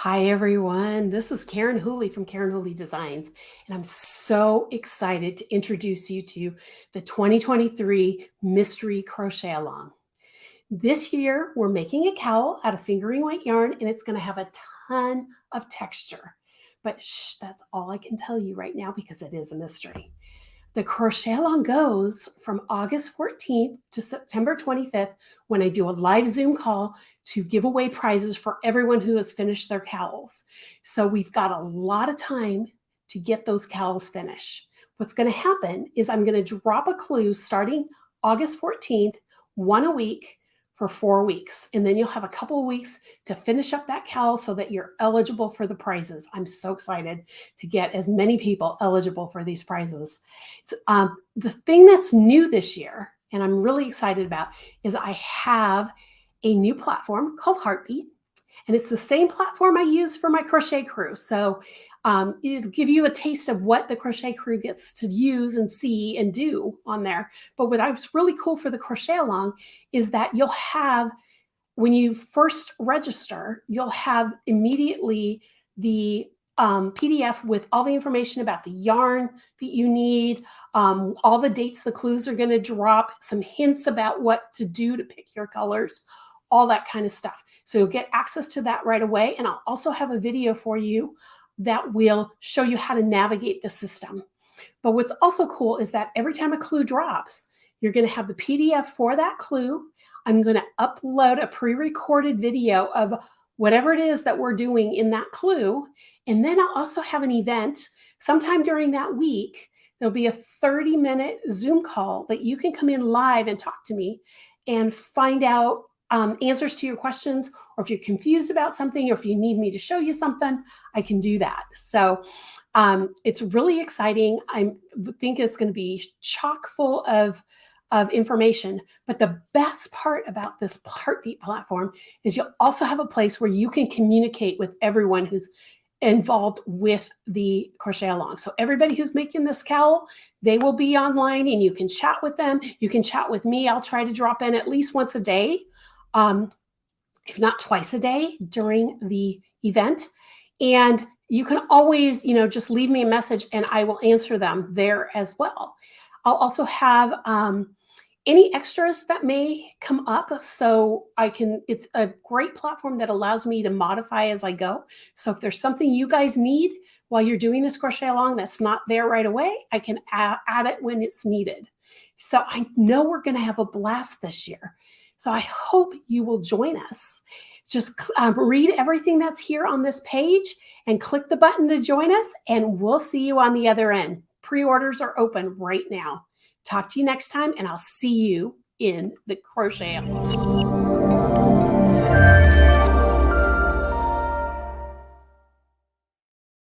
Hi everyone, this is Karen Whooley from Karen Whooley Designs, and I'm so excited to introduce you to the 2023 Mystery Crochet-a-long. This year, we're making a cowl out of fingering weight yarn, and it's going to have a ton of texture. But shh, that's all I can tell you right now because it is a mystery. The Crochet-a-long goes from August 14th to September 25th when I do a live Zoom call to give away prizes for everyone who has finished their cowls. So we've got a lot of time to get those cowls finished. What's going to happen is I'm going to drop a clue starting August 14th, one a week for 4 weeks. And then you'll have a couple of weeks to finish up that cowl so that you're eligible for the prizes. I'm so excited to get as many people eligible for these prizes. The thing that's new this year, and I'm really excited about, is I have a new platform called Heartbeat. And it's the same platform I use for my crochet crew. So it'll give you a taste of what the crochet crew gets to use and see and do on there. But what was really cool for the Crochet-a-long is that you'll have, when you first register, you'll have immediately the PDF with all the information about the yarn that you need, all the dates the clues are going to drop, some hints about what to do to pick your colors, all that kind of stuff. So you'll get access to that right away. And I'll also have a video for you that will show you how to navigate the system. But what's also cool is that every time a clue drops, you're going to have the PDF for that clue. I'm going to upload a pre-recorded video of whatever it is that we're doing in that clue. And then I'll also have an event sometime during that week. There'll be a 30-minute Zoom call that you can come in live and talk to me and find out answers to your questions, or if you're confused about something, or if you need me to show you something, I can do that. So it's really exciting. I think it's going to be chock full of information. But the best part about this Heartbeat platform is you'll also have a place where you can communicate with everyone who's involved with the Crochet-a-long. So everybody who's making this cowl, they will be online and you can chat with them. You can chat with me. I'll try to drop in at least once a day, if not twice a day during the event. And you can always, just leave me a message and I will answer them there as well. I'll also have any extras that may come up, so it's a great platform that allows me to modify as I go. So if there's something you guys need while you're doing this Crochet-a-long that's not there right away, I can add it when it's needed. So I know we're going to have a blast this year. So I hope you will join us. Just read everything that's here on this page and click the button to join us, and we'll see you on the other end. Pre-orders are open right now. Talk to you next time, and I'll see you in the Crochet-a-long.